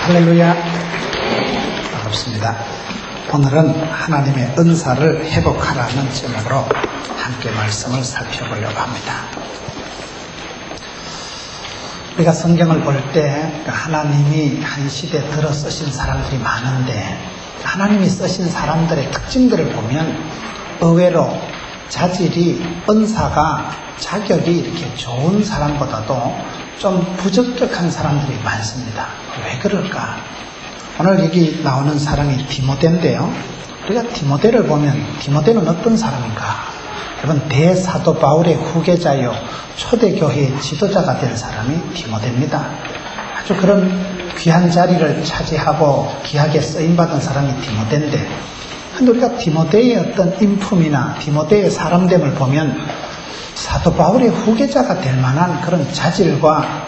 할렐루야. 반갑습니다. 오늘은 하나님의 은사를 회복하라는 제목으로 함께 말씀을 살펴보려고 합니다. 우리가 성경을 볼 때 하나님이 한 시대에 들어 쓰신 사람들이 많은데 하나님이 쓰신 사람들의 특징들을 보면 의외로 자질이, 은사가, 자격이 이렇게 좋은 사람보다도 좀 부적격한 사람들이 많습니다. 왜 그럴까? 오늘 여기 나오는 사람이 디모데인데요. 우리가 디모데를 보면 디모데는 어떤 사람인가? 여러분, 대사도 바울의 후계자요 초대교회의 지도자가 된 사람이 디모데입니다. 아주 그런 귀한 자리를 차지하고 귀하게 쓰임받은 사람이 디모데인데, 근데 우리가 디모데의 어떤 인품이나 디모데의 사람됨을 보면 사도 바울의 후계자가 될 만한 그런 자질과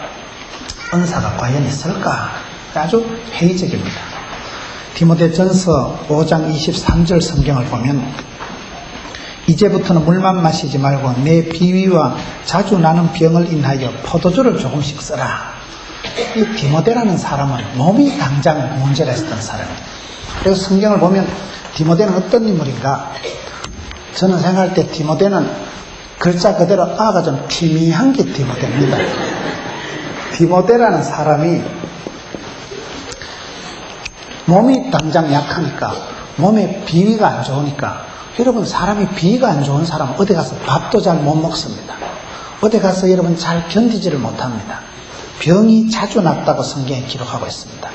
은사가 과연 있을까? 아주 회의적입니다. 디모데전서 5장 23절 성경을 보면 이제부터는 물만 마시지 말고 내 비위와 자주 나는 병을 인하여 포도주를 조금씩 써라. 이 디모데라는 사람은 몸이 당장 문제가 있었던 사람이에요. 그래서 성경을 보면 디모데는 어떤 인물인가? 저는 생각할 때 디모데는 글자 그대로 아가 좀 티미한 게 디모데입니다. 디모데라는 사람이 몸이 당장 약하니까, 몸에 비위가 안 좋으니까, 여러분, 사람이 비위가 안 좋은 사람은 어디 가서 밥도 잘 못 먹습니다. 어디 가서 여러분 잘 견디지를 못합니다. 병이 자주 났다고 성경에 기록하고 있습니다.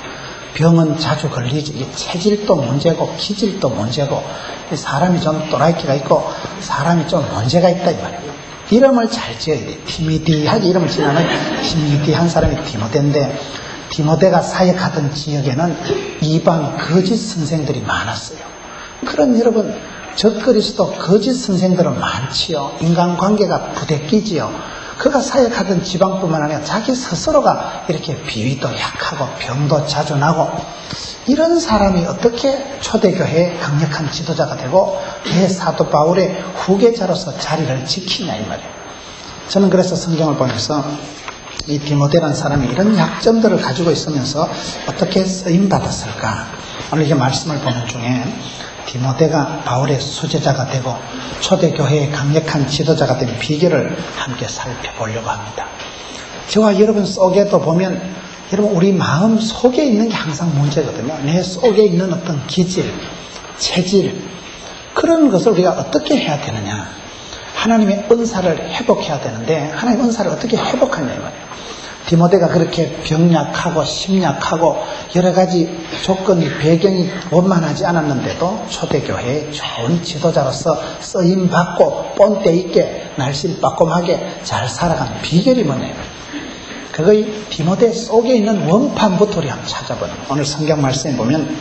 병은 자주 걸리죠. 이게 체질도 문제고 기질도 문제고, 사람이 좀 또라이키가 있고 사람이 좀 문제가 있다 이 말이에요. 이름을 잘 지어야 돼. 티미디하게 이름을 지으면 티미디한 사람이 디모데인데, 디모데가 사역하던 지역에는 이방 거짓 선생들이 많았어요. 그런 여러분, 적그리스도 거짓 선생들은 많지요. 인간관계가 부대끼지요. 그가 사역하던 지방뿐만 아니라 자기 스스로가 이렇게 비위도 약하고 병도 자주 나고, 이런 사람이 어떻게 초대교회의 강력한 지도자가 되고 대사도 바울의 후계자로서 자리를 지키냐 이 말이에요. 저는 그래서 성경을 보면서 이 디모데라는 사람이 이런 약점들을 가지고 있으면서 어떻게 쓰임받았을까? 오늘 이 말씀을 보는 중에 디모데가 바울의 수제자가 되고 초대교회의 강력한 지도자가 된 비결을 함께 살펴보려고 합니다. 저와 여러분 속에도 보면, 여러분, 우리 마음 속에 있는 게 항상 문제거든요. 내 속에 있는 어떤 기질, 체질, 그런 것을 우리가 어떻게 해야 되느냐. 하나님의 은사를 회복해야 되는데, 하나님의 은사를 어떻게 회복하냐 이 말이에요. 디모데가 그렇게 병약하고 심약하고 여러 가지 조건이, 배경이 원만하지 않았는데도 초대교회의 좋은 지도자로서 쓰임받고 본때 있게 날씬빠꼼하게 잘 살아간 비결이 뭐냐면, 그거의 디모데 속에 있는 원판부터 우리 한번 찾아보는 거예요. 오늘 성경 말씀에 보면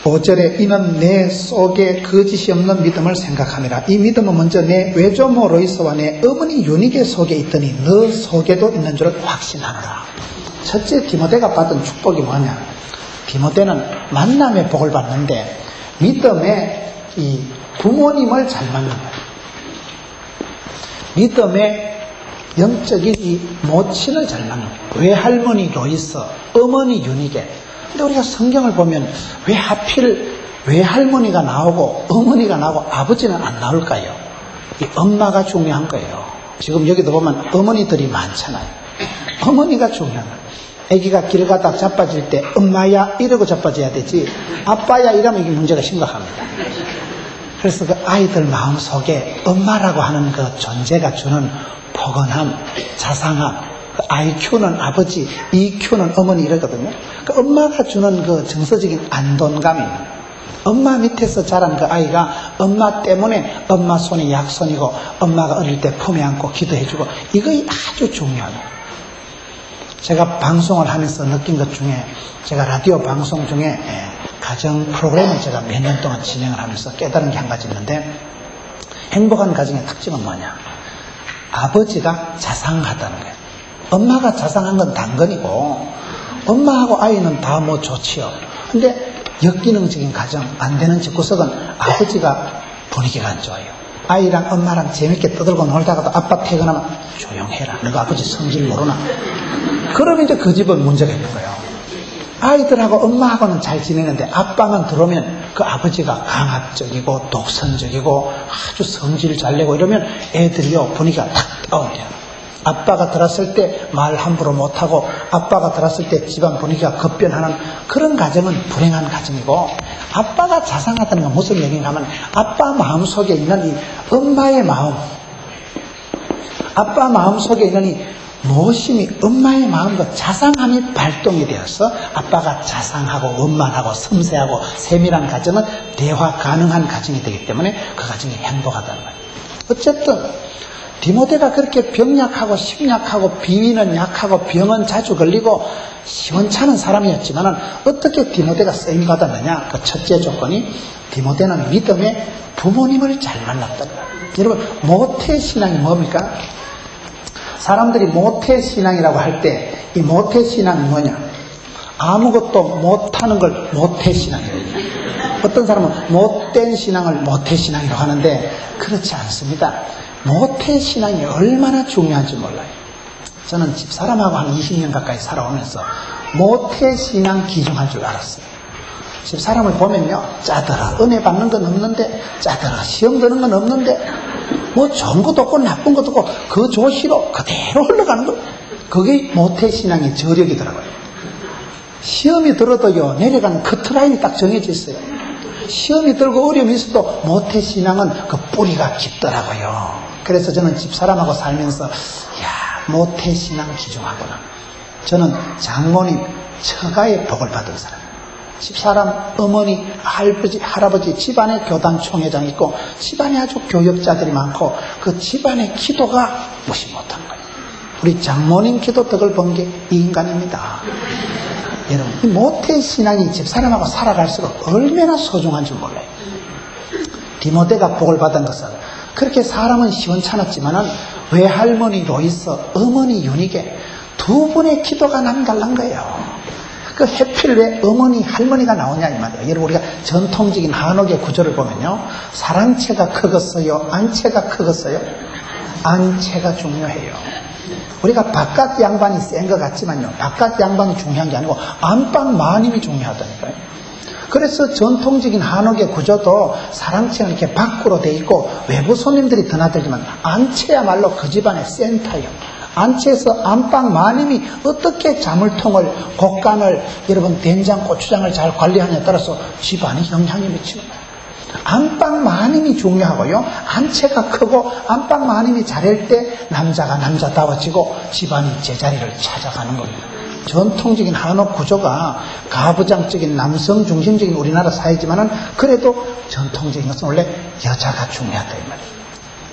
5절에 이는 내 속에 거짓이 없는 믿음을 생각함이라. 이 믿음은 먼저 내 외조모 로이스와 내 어머니 유니게 속에 있더니 너 속에도 있는 줄을 확신하노라. 첫째, 디모데가 받은 축복이 뭐냐? 디모데는 만남의 복을 받는데 믿음의 이 부모님을 잘 만난 거예요. 믿음의 영적인 이 모친을 잘 만난 거예요. 외할머니 로이스, 어머니 유니게. 근데 우리가 성경을 보면 왜 하필 외할머니가 나오고 어머니가 나오고 아버지는 안 나올까요? 이 엄마가 중요한 거예요. 지금 여기도 보면 어머니들이 많잖아요. 어머니가 중요한 거예요. 아기가 길 가다 자빠질 때 엄마야 이러고 자빠져야 되지, 아빠야 이러면 이게 문제가 심각합니다. 그래서 그 아이들 마음속에 엄마라고 하는 그 존재가 주는 포근함, 자상함, I 키우는 아버지, 이 키우는 어머니 이러거든요. 그 엄마가 주는 그 정서적인 안돈감입니다. 엄마 밑에서 자란 그 아이가 엄마 때문에 엄마 손이 약손이고 엄마가 어릴 때 품에 안고 기도해주고, 이거 아주 중요하죠. 제가 방송을 하면서 느낀 것 중에, 제가 라디오 방송 중에 가정 프로그램을 제가 몇 년 동안 진행을 하면서 깨달은 게 한 가지 있는데, 행복한 가정의 특징은 뭐냐? 아버지가 자상하다는 거예요. 엄마가 자상한 건 당근이고 엄마하고 아이는 다 뭐 좋지요. 근데 역기능적인 가정, 안 되는 집구석은 아버지가 분위기가 안 좋아요. 아이랑 엄마랑 재밌게 떠들고 놀다가도 아빠 퇴근하면 조용해라. 너가 아버지 성질 모르나? 그러면 이제 그 집은 문제가 있는 거예요. 아이들하고 엄마하고는 잘 지내는데 아빠만 들어오면 그 아버지가 강압적이고 독선적이고 아주 성질 잘 내고 이러면 애들이요 분위기가 탁 다운돼요. 아빠가 들었을 때 말 함부로 못하고 아빠가 들었을 때 집안 분위기가 급변하는 그런 가정은 불행한 가정이고, 아빠가 자상하다는 건 무슨 얘기인가 하면 아빠 마음속에 있는 이 엄마의 마음, 아빠 마음속에 있는 이 무엇임이 엄마의 마음과 자상함이 발동이 되어서 아빠가 자상하고 원만하고 섬세하고 세밀한 가정은 대화 가능한 가정이 되기 때문에 그 가정이 행복하다는 거예요. 어쨌든 디모데가 그렇게 병약하고 심약하고 비위는 약하고 병은 자주 걸리고 시원찮은 사람이었지만 어떻게 디모데가 쓰임받았느냐? 그 첫째 조건이 디모데는 믿음의 부모님을 잘 만났다는 거예요. 여러분, 모태신앙이 뭡니까? 사람들이 모태신앙이라고 할 때 이 모태신앙이 뭐냐? 아무것도 못하는 걸 모태신앙이라고 해요. 어떤 사람은 못된 신앙을 모태신앙이라고 하는데 그렇지 않습니다. 모태신앙이 얼마나 중요한지 몰라요. 저는 집사람하고 한 20년 가까이 살아오면서 모태신앙 기중할 줄 알았어요. 집사람을 보면요, 짜더라 은혜 받는 건 없는데, 짜더라 시험 드는 건 없는데, 뭐 좋은 것도 없고 나쁜 것도 없고 그 조시로 그대로 흘러가는 거, 그게 모태신앙의 저력이더라고요. 시험이 들어도요 내려가는 커트라인이 딱 정해져 있어요. 시험이 들고 어려움이 있어도 모태신앙은 그 뿌리가 깊더라고요. 그래서 저는 집사람하고 살면서 모태신앙 기중하구나. 저는 장모님 처가의 복을 받은 사람이에요. 집사람 어머니, 할아버지 집안에 교단 총회장 있고 집안에 아주 교역자들이 많고 그 집안의 기도가 무시 못한 거예요. 우리 장모님 기도 덕을 본 게 이 인간입니다. 여러분, 이 모태신앙이 집사람하고 살아갈수록 얼마나 소중한 줄 몰라요. 디모데가 복을 받은 것은 그렇게 사람은 시원찮았지만은 외할머니 로이스, 어머니 유니게 두 분의 기도가 남달란 거예요. 그 해필 왜 어머니, 할머니가 나오냐 이 말이에요. 여러분, 우리가 전통적인 한옥의 구조를 보면요, 사랑채가 크겠어요? 안채가 크겠어요? 안채가 중요해요. 우리가 바깥 양반이 센 것 같지만요, 바깥 양반이 중요한 게 아니고 안방 마님이 중요하다니까요. 그래서 전통적인 한옥의 구조도 사랑채는 이렇게 밖으로 돼 있고 외부 손님들이 드나들지만 안채야말로 그 집안의 센터예요. 안채에서 안방 마님이 어떻게 자물통을, 곡간을, 여러분 된장, 고추장을 잘 관리하냐에 따라서 집안에 영향이 미치는 거예요. 안방 마님이 중요하고요, 안채가 크고 안방 마님이 잘할 때 남자가 남자다워지고 집안이 제자리를 찾아가는 겁니다. 전통적인 한옥 구조가 가부장적인 남성 중심적인 우리나라 사회지만은 그래도 전통적인 것은 원래 여자가 중요하다 이 말이에요.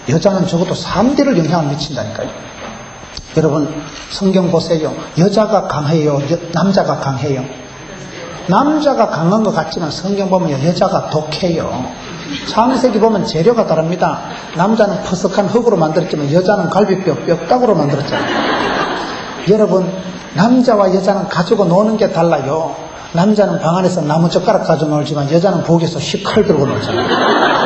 여자는 적어도 3대를 영향을 미친다니까요. 여러분, 성경 보세요. 여자가 강해요? 남자가 강해요? 남자가 강한 것 같지만 성경 보면 여자가 독해요. 창세기 보면 재료가 다릅니다. 남자는 퍼석한 흙으로 만들었지만 여자는 갈비뼈, 뼈다구로 만들었잖아요. 여러분, 남자와 여자는 가지고 노는 게 달라요. 남자는 방 안에서 나무젓가락 가지고 놀지만 여자는 부엌에서 식칼 들고 놀잖아요.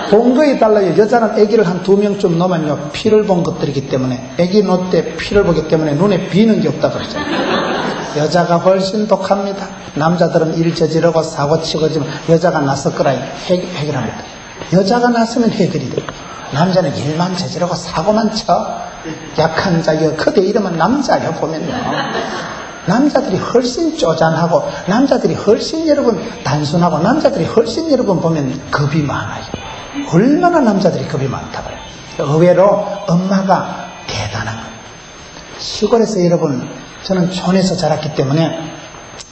본 거에 달라요. 여자는 아기를 한 2명쯤 놓으면요, 피를 본 것들이기 때문에, 아기 놓을 때 피를 보기 때문에 눈에 비는 게 없다 그러잖아요. 여자가 훨씬 독합니다. 남자들은 일 저지르고 사고 치고 지만 여자가 나서 거라 해결합니다. 여자가 나서면 해결이 돼요. 남자는 일만 저지르고 사고만 쳐. 약한 자여 그대 이름은 남자여 보면요, 남자들이 훨씬 쪼잔하고 남자들이 훨씬 여러분 단순하고 남자들이 훨씬 여러분 보면 겁이 많아요. 얼마나 남자들이 겁이 많다고요. 의외로 엄마가 대단한 거예요. 시골에서 여러분, 저는 촌에서 자랐기 때문에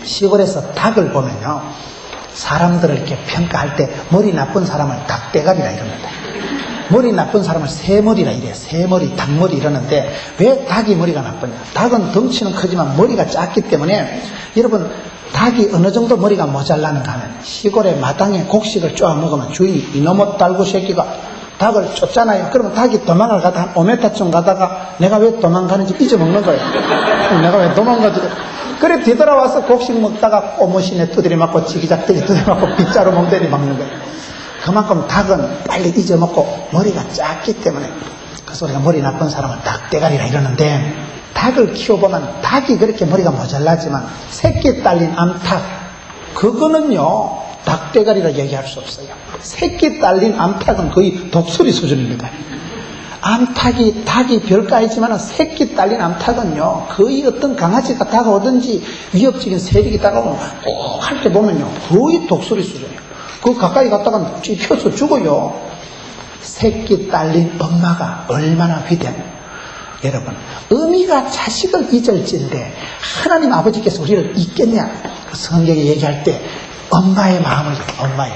시골에서 닭을 보면요, 사람들을 이렇게 평가할 때 머리 나쁜 사람을 닭대가리라 이럽니다. 머리 나쁜 사람을 새머리라 이래요. 새머리, 닭머리 이러는데 왜 닭이 머리가 나쁘냐? 닭은 덩치는 크지만 머리가 작기 때문에 여러분, 닭이 어느 정도 머리가 모자라는가 하면 시골의 마당에 곡식을 쪼아 먹으면 주인이 이놈의 딸구 새끼가 닭을 쫓잖아요. 그러면 닭이 도망을 가다 한 5m쯤 가다가 내가 왜 도망가는지 잊어먹는 거예요. 내가 왜 도망가지? 그래 뒤돌아와서 곡식 먹다가 꼬무신에 두드려 맞고 지기작대기 두드려 맞고 빗자루 멍대리 막는 거예요. 그만큼 닭은 빨리 잊어먹고 머리가 작기 때문에, 그래서 우리가 머리 나쁜 사람은 닭대가리라 이러는데, 닭을 키워보면 닭이 그렇게 머리가 모자라지만 새끼 딸린 암탉, 그거는요 닭대가리라 얘기할 수 없어요. 새끼 딸린 암탉은 거의 독수리 수준입니다. 닭이 별가이지만 새끼 딸린 암탉은요 거의 어떤 강아지가 다가오든지 위협적인 세력이 다가오면 꼭 할 때 보면요 거의 독수리 수준이에요. 그 가까이 갔다가 찢혀서 죽어요. 새끼 딸린 엄마가 얼마나 위대한, 여러분 어미가 자식을 잊을진데 하나님 아버지께서 우리를 잊겠냐. 성경에 얘기할 때 엄마의 마음을, 엄마의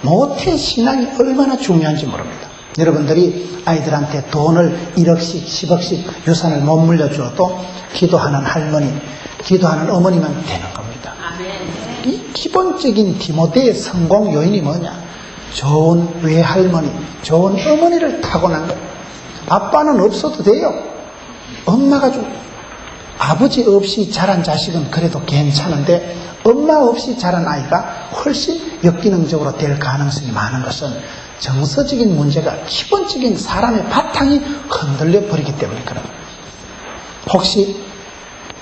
모태 신앙이 얼마나 중요한지 모릅니다. 여러분들이 아이들한테 돈을 1억씩 10억씩 유산을 못 물려주어도 기도하는 할머니, 기도하는 어머니만 되는 겁니다. 이 기본적인 디모데의 성공 요인이 뭐냐? 좋은 외할머니, 좋은 어머니를 타고난 거예요. 아빠는 없어도 돼요. 엄마가 좀, 아버지 없이 자란 자식은 그래도 괜찮은데 엄마 없이 자란 아이가 훨씬 역기능적으로 될 가능성이 많은 것은 정서적인 문제가, 기본적인 사람의 바탕이 흔들려 버리기 때문에 그런 거예요. 혹시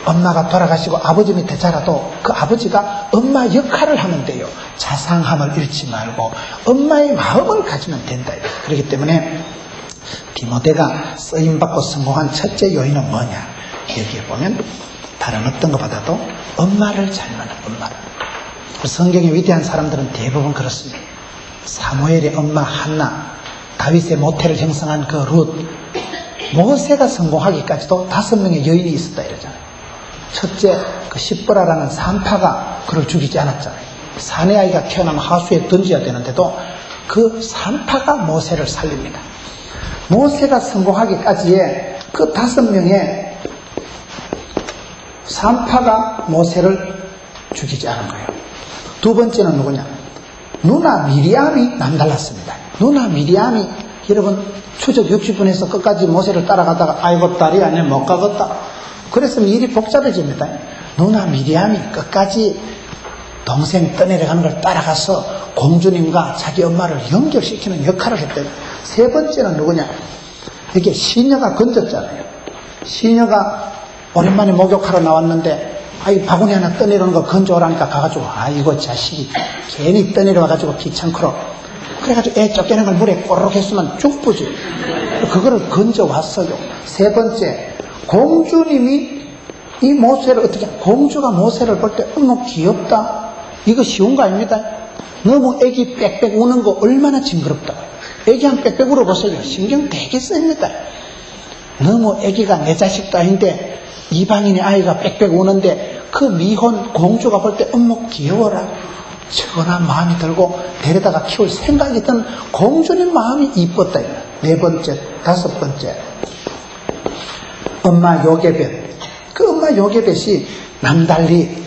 엄마가 돌아가시고 아버지 밑에 자라도 그 아버지가 엄마 역할을 하면 돼요. 자상함을 잃지 말고 엄마의 마음을 가지면 된다. 그렇기 때문에 디모데가 쓰임받고 성공한 첫째 요인은 뭐냐? 여기에 보면 다른 어떤 것보다도 엄마를 잘 만난 엄마를. 성경의 위대한 사람들은 대부분 그렇습니다. 사무엘의 엄마 한나, 다윗의 모태를 형성한 그 룻, 모세가 성공하기까지도 5명의 여인이 있었다 이러잖아요. 첫째, 그 십보라라는 산파가 그를 죽이지 않았잖아요. 사내 아이가 태어나면 하수에 던져야 되는데도 그 산파가 모세를 살립니다. 모세가 성공하기까지에 그 5명의 산파가 모세를 죽이지 않은 거예요. 두 번째는 누구냐? 누나 미리암이 남달랐습니다. 누나 미리암이, 여러분 추적 60분에서 끝까지 모세를 따라가다가 아이고 딸이 아니면 못 가겠다. 그래서 일이 복잡해집니다. 누나 미리암이 끝까지 동생 떠내려가는 걸 따라가서 공주님과 자기 엄마를 연결시키는 역할을 했대요. 세 번째는 누구냐? 이게 시녀가 건졌잖아요. 시녀가 오랜만에 목욕하러 나왔는데 아이 바구니 하나 떠내려오는 거 건져오라니까 가가지고 아이고 자식이 괜히 떠내려와가지고 귀찮고로 그래가지고 애 쫓겨난 걸 물에 꼬르륵 했으면 죽부지. 그거를 건져왔어요. 세 번째, 공주님이 이 모세를 어떻게, 공주가 모세를 볼 때 어머 귀엽다. 이거 쉬운 거 아닙니다. 너무 애기 빽빽 우는 거 얼마나 징그럽다. 애기 한 빽빽 울어보세요. 신경 되게 씁니다. 너무 애기가 내 자식도 아닌데 이방인의 아이가 빽빽 우는데 그 미혼 공주가 볼 때 어머 귀여워라. 천한 마음이 들고 데려다가 키울 생각이 든 공주님 마음이 이뻤다. 네 번째, 다섯 번째, 엄마 요게벳. 그 엄마 요게벳이 남달리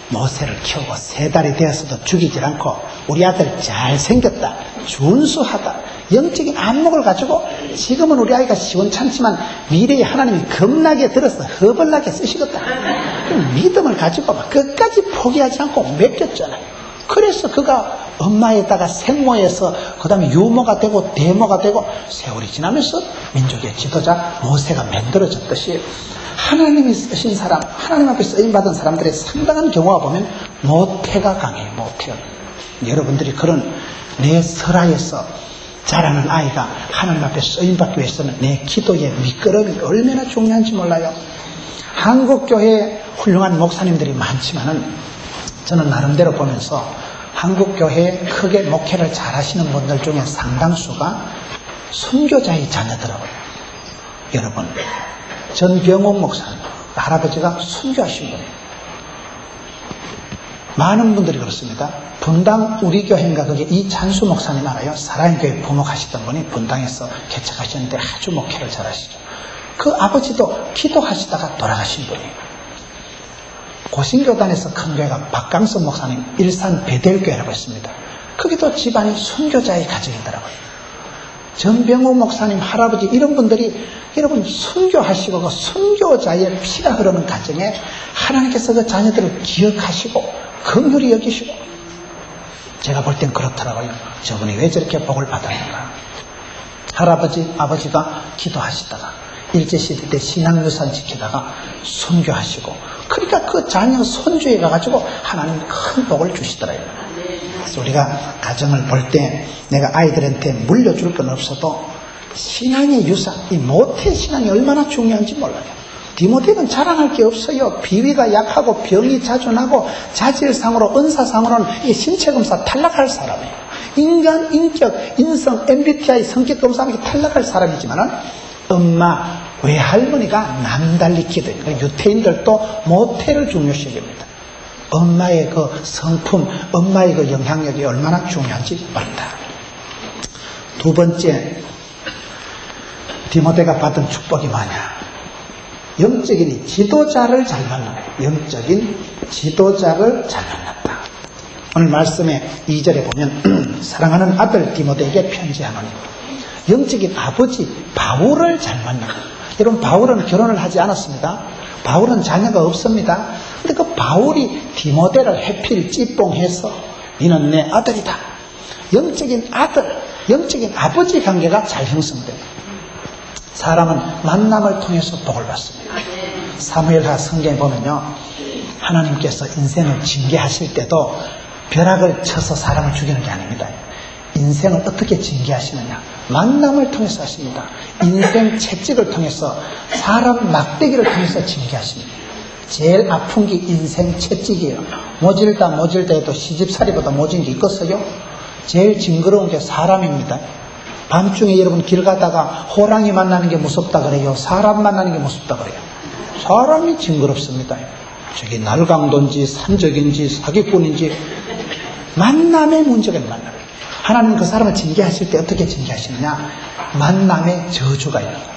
모세를 키우고 3달이 되었어도 죽이질 않고 우리 아들 잘생겼다, 준수하다, 영적인 안목을 가지고 지금은 우리 아이가 시원찮지만 미래에 하나님이 겁나게 들어서 허벌나게 쓰시겠다. 믿음을 가지고 막 끝까지 포기하지 않고 맡겼잖아요. 그래서 그가 엄마에다가 생모에서 그 다음에 유모가 되고 대모가 되고 세월이 지나면서 민족의 지도자 모세가 만들어졌듯이 하나님이 쓰신 사람, 하나님 앞에 쓰임받은 사람들의 상당한 경우가 보면 모태가 강해요. 모태가. 여러분들이 그런 내 설화에서 자라는 아이가 하나님 앞에 쓰임받기 위해서는 내 기도의 미끄럼이 얼마나 중요한지 몰라요. 한국교회에 훌륭한 목사님들이 많지만은 저는 나름대로 보면서 한국교회에 크게 목회를 잘 하시는 분들 중에 상당수가 선교자의 자녀더라고요. 여러분, 전병옥 목사님, 할아버지가 선교하신 분이에요. 많은 분들이 그렇습니다. 분당 우리 교회인가 그게 이찬수 목사님 알아요? 사랑교회 부목하시던 분이 분당에서 개척하셨는데 아주 목회를 잘 하시죠. 그 아버지도 기도하시다가 돌아가신 분이에요. 고신교단에서 큰 교회가 박강선 목사님 일산 베델교회라고 있습니다. 거기도 집안이 선교자의 가정이더라고요. 전병호 목사님 할아버지 이런 분들이 여러분 선교하시고 그 선교자의 피가 흐르는 가정에 하나님께서 그 자녀들을 기억하시고 긍휼히 여기시고 제가 볼 땐 그렇더라고요. 저분이 왜 저렇게 복을 받았는가. 할아버지, 아버지가 기도하시다가 일제시대 때 신앙유산 지키다가 선교하시고, 그러니까 그 자녀 손주에 가가지고 하나님 큰 복을 주시더라고요. 그래서 우리가 가정을 볼 때 내가 아이들한테 물려줄 건 없어도 신앙의 유산, 이 모태 신앙이 얼마나 중요한지 몰라요. 디모데는 자랑할 게 없어요. 비위가 약하고 병이 자주 나고 자질상으로 은사상으로는 이 신체검사 탈락할 사람이에요. 인간, 인격, 인성, MBTI 성격검사하면 탈락할 사람이지만은 엄마, 외할머니가 남달리 기도해요. 유태인들도 모태를 중요시합니다. 엄마의 그 성품, 엄마의 그 영향력이 얼마나 중요한지 모른다. 두 번째, 디모데가 받은 축복이 뭐냐? 영적인 지도자를 잘 만나요. 영적인 지도자를 잘 만났다. 오늘 말씀의 2절에 보면 사랑하는 아들 디모데에게 편지하노니 영적인 아버지 바울을 잘 만나요. 여러분, 바울은 결혼을 하지 않았습니다. 바울은 자녀가 없습니다. 근데 그 바울이 디모데를 해필 찌뽕해서 너는 내 아들이다. 영적인 아들, 영적인 아버지 관계가 잘 형성돼요. 사람은 만남을 통해서 복을 받습니다. 사무엘하 성경에 보면요, 하나님께서 인생을 징계하실 때도 벼락을 쳐서 사람을 죽이는 게 아닙니다. 인생을 어떻게 징계하시느냐? 만남을 통해서 하십니다. 인생 채찍을 통해서, 사람 막대기를 통해서 징계하십니다. 제일 아픈 게 인생 채찍이에요. 모질다 해도 시집살이보다 모진 게 있겠어요? 제일 징그러운 게 사람입니다. 밤중에 여러분 길 가다가 호랑이 만나는 게 무섭다 그래요? 사람 만나는 게 무섭다 그래요? 사람이 징그럽습니다. 저기 날강도인지 산적인지 사기꾼인지 만남의 문제가 만남. 하나님 그 사람을 징계하실 때 어떻게 징계하시느냐? 만남의 저주가 있는 거예요.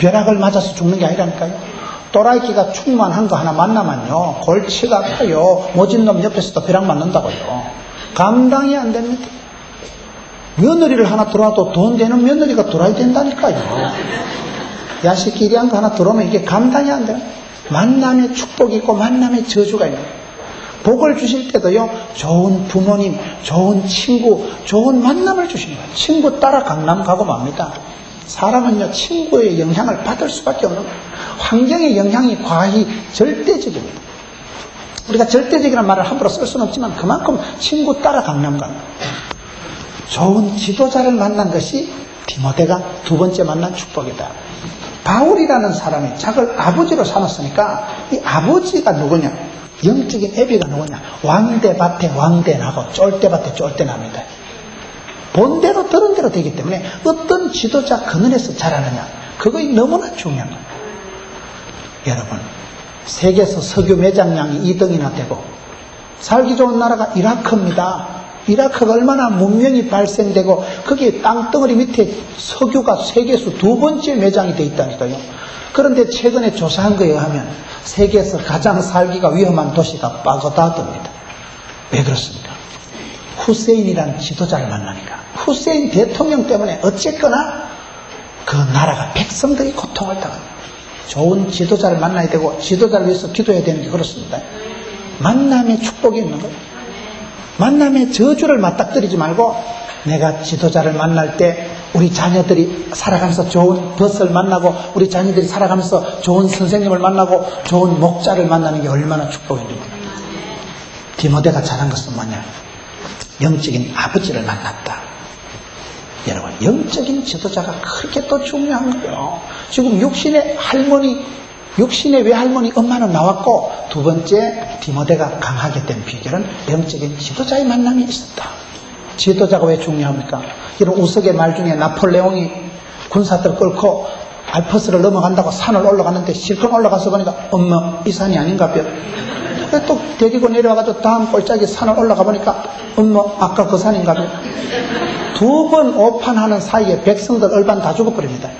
벼락을 맞아서 죽는 게 아니라니까요. 또라이끼가 충만한 거 하나 만나면요, 골치가 아파요. 모진 놈 옆에서도 벼락 맞는다고요. 감당이 안 됩니다. 며느리를 하나 들어와도 돈 되는 며느리가 들어와야 된다니까요. 야식끼리한 거 하나 들어오면 이게 감당이 안 돼요. 만남의 축복이 있고 만남의 저주가 있는 거예요. 복을 주실 때도요, 좋은 부모님, 좋은 친구, 좋은 만남을 주시는 거예요. 친구 따라 강남 가고 맙니다. 사람은요, 친구의 영향을 받을 수밖에 없는 거예요. 환경의 영향이 과히 절대적입니다. 우리가 절대적이라는 말을 함부로 쓸 수는 없지만 그만큼 친구 따라 강남 가는 거예요. 좋은 지도자를 만난 것이 디모데가 두 번째 만난 축복이다. 바울이라는 사람이 자기를 아버지로 삼았으니까 이 아버지가 누구냐? 영적인 애비가 누구냐? 왕대밭에 왕대나고 쫄대밭에 쫄대납니다. 본대로 들은 대로 되기 때문에 어떤 지도자 그늘에서 자라느냐, 그거 너무나 중요한 거예요. 여러분, 세계에서 석유 매장량이 2등이나 되고 살기 좋은 나라가 이라크입니다. 이라크가 얼마나 문명이 발생되고 거기에 땅덩어리 밑에 석유가 세계에서 두 번째 매장이 돼 있다니까요. 그런데 최근에 조사한 거에 의하면 세계에서 가장 살기가 위험한 도시가 바그다드입니다. 왜 그렇습니까? 후세인이라는 지도자를 만나니까. 후세인 대통령 때문에 어쨌거나 그 나라가 백성들이 고통을 당합니다. 좋은 지도자를 만나야 되고 지도자를 위해서 기도해야 되는 게 그렇습니다. 만남의 축복이 있는 거예요. 만남의 저주를 맞닥뜨리지 말고 내가 지도자를 만날 때 우리 자녀들이 살아가면서 좋은 벗을 만나고 우리 자녀들이 살아가면서 좋은 선생님을 만나고 좋은 목자를 만나는 게 얼마나 축복입니까? 디모데가 잘한 것은 뭐냐? 영적인 아버지를 만났다. 여러분, 영적인 지도자가 그렇게 또 중요한 거예요. 지금 육신의 할머니, 육신의 외할머니 엄마는 나왔고 두 번째 디모데가 강하게 된 비결은 영적인 지도자의 만남이 있었다. 지도자가 왜 중요합니까? 이런 우스개 말 중에 나폴레옹이 군사들 끌고 알프스를 넘어간다고 산을 올라가는데 실컷 올라가서 보니까 엄마 이 산이 아닌가 봐. 또 데리고 내려와가지고 다음 꼴짝이 산을 올라가 보니까 엄마 아까 그 산인가 봐. 두 번 오판하는 사이에 백성들 얼반 다 죽어버립니다.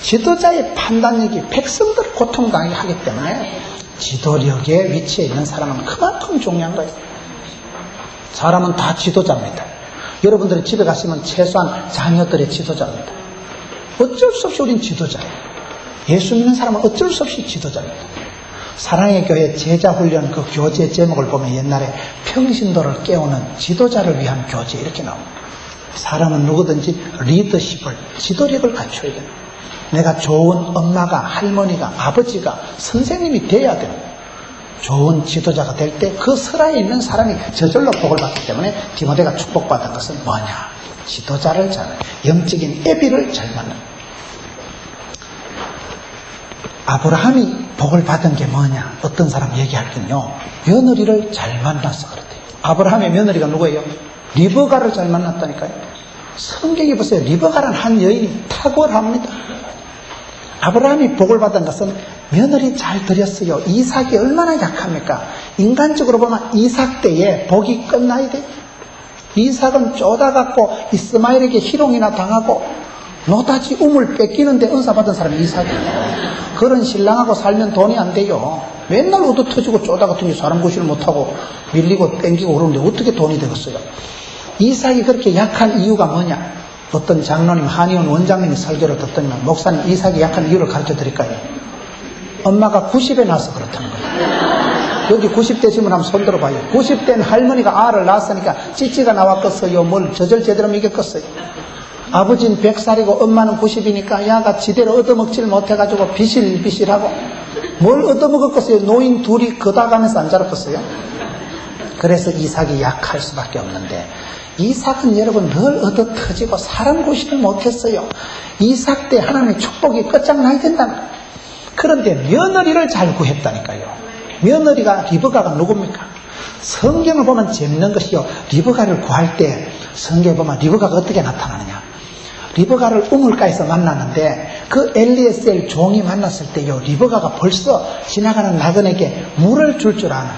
지도자의 판단력이 백성들을 고통당하게 하기 때문에 지도력의 위치에 있는 사람은 그만큼 중요한 거예요. 사람은 다 지도자입니다. 여러분들이 집에 가시면 최소한 자녀들의 지도자입니다. 어쩔 수 없이 우린 지도자예요. 예수 믿는 사람은 어쩔 수 없이 지도자입니다. 사랑의 교회 제자훈련 그 교재 제목을 보면 옛날에 평신도를 깨우는 지도자를 위한 교재 이렇게 나옵니다. 사람은 누구든지 리더십을, 지도력을 갖춰야 됩니다. 내가 좋은 엄마가, 할머니가, 아버지가, 선생님이 돼야 됩니다. 좋은 지도자가 될 때 그 설화에 있는 사람이 저절로 복을 받기 때문에 디모데가 축복받은 것은 뭐냐? 지도자를 잘, 영적인 애비를 잘 만나. 아브라함이 복을 받은 게 뭐냐? 어떤 사람 얘기할 때는요, 며느리를 잘 만나서 그렇대요. 아브라함의 며느리가 누구예요? 리브가를 잘 만났다니까요. 성경에 보세요. 리브가라는 한 여인이 탁월합니다. 아브라함이 복을 받은 것은 며느리 잘 드렸어요. 이삭이 얼마나 약합니까? 인간적으로 보면 이삭 때에 복이 끝나야 돼요. 이삭은 쪼다갖고 이스마엘에게 희롱이나 당하고 노다지 우물 뺏기는데 은사받은 사람이 이삭이에요. 그런 신랑하고 살면 돈이 안 돼요. 맨날 얻어 터지고 쪼다 같은 게 사람 구실을 못하고 밀리고 땡기고 그러는데 어떻게 돈이 되겠어요? 이삭이 그렇게 약한 이유가 뭐냐? 어떤 장로님, 한의원 원장님이 설교를 듣더니 목사님 이삭이 약한 이유를 가르쳐 드릴까요? 엄마가 90에 나서 그렇다는 거예요. 여기 90대 질문 한번 손 들어봐요. 90대는 할머니가 알을 낳았으니까 찌찌가 나왔겠어요? 뭘 저절 제대로 먹였겠어요? 아버지는 100살이고 엄마는 90이니까 야가 지대로 얻어먹질 못해가지고 비실비실하고 뭘 얻어먹었겠어요? 노인 둘이 걷어가면서 안 자랐겠어요? 그래서 이삭이 약할 수밖에 없는데 이삭은 여러분 늘 얻어 터지고 사람 구실을 못했어요. 이삭 때 하나님의 축복이 끝장나야 된다는 거예요. 그런데 며느리를 잘 구했다니까요. 며느리가 리브가가 누굽니까? 성경을 보면 재밌는 것이요. 리브가를 구할 때 성경에 보면 리브가가 어떻게 나타나느냐. 리브가를 우물가에서 만났는데 그 엘리에셀 종이 만났을 때요. 리브가가 벌써 지나가는 나그네에게 물을 줄 줄 아는,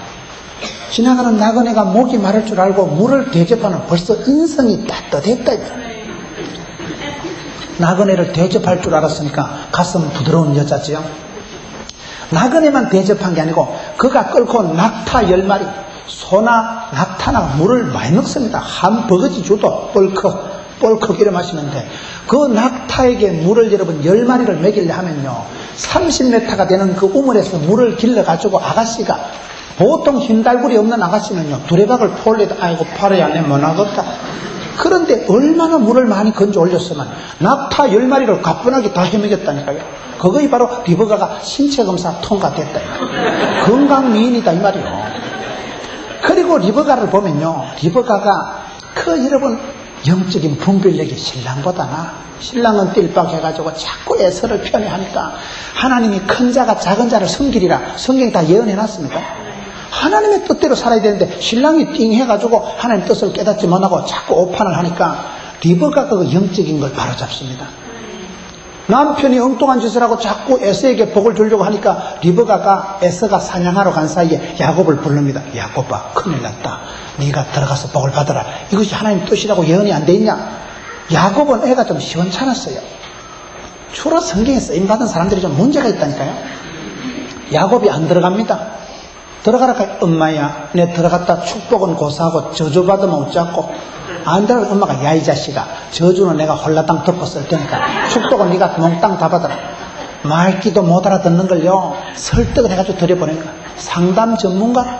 지나가는 나그네가 목이 마를 줄 알고 물을 대접하는 벌써 인성이 따뜻했다. 나그네를 대접할 줄 알았으니까 가슴 부드러운 여자지요. 나그네만 대접한 게 아니고 그가 끌고 온 낙타 10마리, 소나 낙타나 물을 많이 넣습니다. 한 버거지 줘도 뻘컥 이래 마시는데 그 낙타에게 물을 여러분 10마리를 먹이려 하면요 30m가 되는 그 우물에서 물을 길러가지고 아가씨가 보통 힘달굴이 없는 아가씨는요 두레박을 폴려도 아이고 팔이 안에 못하겠다. 그런데 얼마나 물을 많이 건져 올렸으면 낙타 10마리를 가뿐하게 다 해먹였다니까요. 그것이 바로 리브가가 신체검사 통과됐다. 건강미인이다 이 말이요. 그리고 리브가를 보면요 리브가가 그 여러분 영적인 분별력이 신랑보다나 신랑은 띨빡해가지고 자꾸 애서를 편애하니까 하나님이 큰 자가 작은 자를 섬기리라 성경이 다 예언해놨습니다. 하나님의 뜻대로 살아야 되는데 신랑이 띵해가지고 하나님 뜻을 깨닫지 못하고 자꾸 오판을 하니까 리브가가 그 영적인 걸 바로잡습니다. 남편이 엉뚱한 짓을 하고 자꾸 에서에게 복을 주려고 하니까 리브가가 에서가 사냥하러 간 사이에 야곱을 부릅니다. 야곱아 큰일 났다. 네가 들어가서 복을 받아라. 이것이 하나님 뜻이라고 예언이 안 돼 있냐? 야곱은 애가 좀 시원찮았어요. 주로 성경에 쓰임받은 사람들이 좀 문제가 있다니까요. 야곱이 안 들어갑니다. 들어가라. 엄마야 내 들어갔다 축복은 고사하고 저주받으면 어쩌고. 안 들어가. 엄마가 야 이 자식아 저주는 내가 홀라당 덮었을 테니까 축복은 네가 몽땅 다 받아라. 말귀도 못 알아듣는 걸요 설득을 해가지고 들여보낸 거야. 상담 전문가라.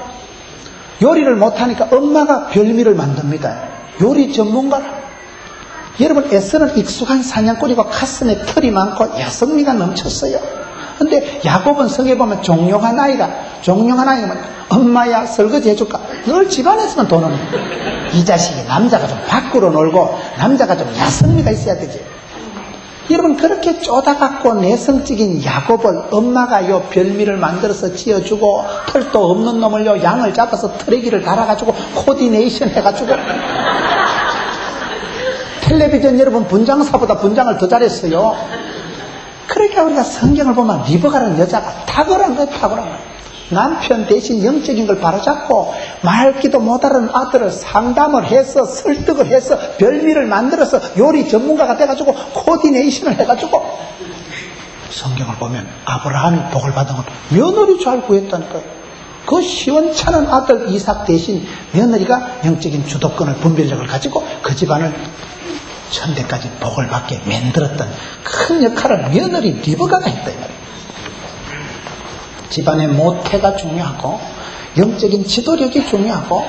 요리를 못하니까 엄마가 별미를 만듭니다. 요리 전문가라. 여러분 에서는 익숙한 사냥꾼이고 가슴에 털이 많고 야성미가 넘쳤어요. 근데 야곱은 성에 보면 종용한 아이가 엄마야 설거지 해줄까? 늘 집안에서만 도는 이 자식이 남자가 좀 밖으로 놀고 남자가 좀 야성미가 있어야 되지. 여러분 그렇게 쪼다갖고 내성적인 야곱을 엄마가 요 별미를 만들어서 지어주고 털도 없는 놈을요 양을 잡아서 트레기를 달아가지고 코디네이션 해가지고 텔레비전 여러분 분장사보다 분장을 더 잘했어요. 그러니까 우리가 성경을 보면 리브가라는 여자가 탁월한 거예요. 탁월한 거예요. 남편 대신 영적인 걸 바로잡고 말기도 못하는 아들을 상담을 해서 설득을 해서 별미를 만들어서 요리 전문가가 돼가지고 코디네이션을 해가지고 성경을 보면 아브라함이 복을 받은 건 며느리 잘 구했다니까요. 그 시원찮은 아들 이삭 대신 며느리가 영적인 주도권을 분별력을 가지고 그 집안을 천대까지 복을 받게 만들었던 큰 역할을 며느리 리브가가 했다 이 말이에요. 집안의 모태가 중요하고 영적인 지도력이 중요하고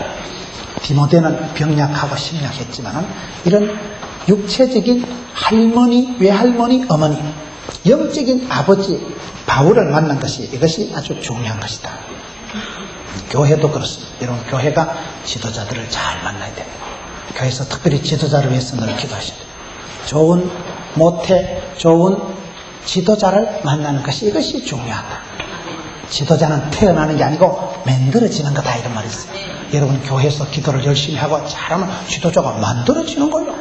디모데는 병약하고 심약했지만 이런 육체적인 할머니, 외할머니, 어머니, 영적인 아버지 바울을 만난 것이 이것이 아주 중요한 것이다. 교회도 그렇습니다. 여러분 교회가 지도자들을 잘 만나야 됩니다. 교회에서 특별히 지도자를 위해서 늘 기도하셔야 됩니다. 좋은 모태, 좋은 지도자를 만나는 것이 이것이 중요하다. 지도자는 태어나는 게 아니고 만들어지는 거다 이런 말이 있어요. 여러분 교회에서 기도를 열심히 하고 잘하면 지도자가 만들어지는 거예요.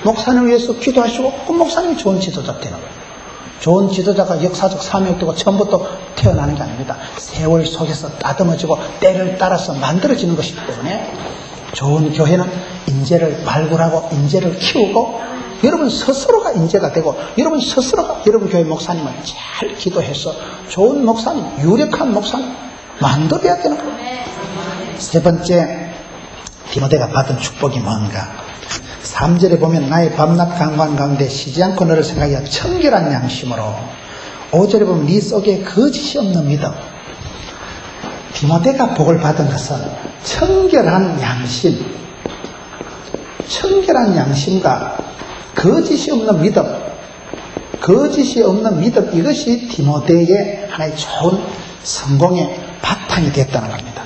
목사님을 위해서 기도하시고 그 목사님이 좋은 지도자 되는 거예요. 좋은 지도자가 역사적 사명이 되고 처음부터 태어나는 게 아닙니다. 세월 속에서 따듬어지고 때를 따라서 만들어지는 것이기 때문에 좋은 교회는 인재를 발굴하고 인재를 키우고 여러분 스스로가 인재가 되고 여러분 스스로가 여러분 교회 목사님을 잘 기도해서 좋은 목사님, 유력한 목사님 만들어야 되는 거예요. 세 번째 디모데가 받은 축복이 뭔가? 3절에 보면 나의 밤낮 강관 가운데 쉬지 않고 너를 생각하여 청결한 양심으로 5절에 보면 네 속에 거짓이 없는 믿음. 디모데가 복을 받은 것은 청결한 양심, 청결한 양심과 거짓이 없는 믿음, 거짓이 없는 믿음 이것이 디모데의 하나의 좋은 성공의 바탕이 됐다는 겁니다.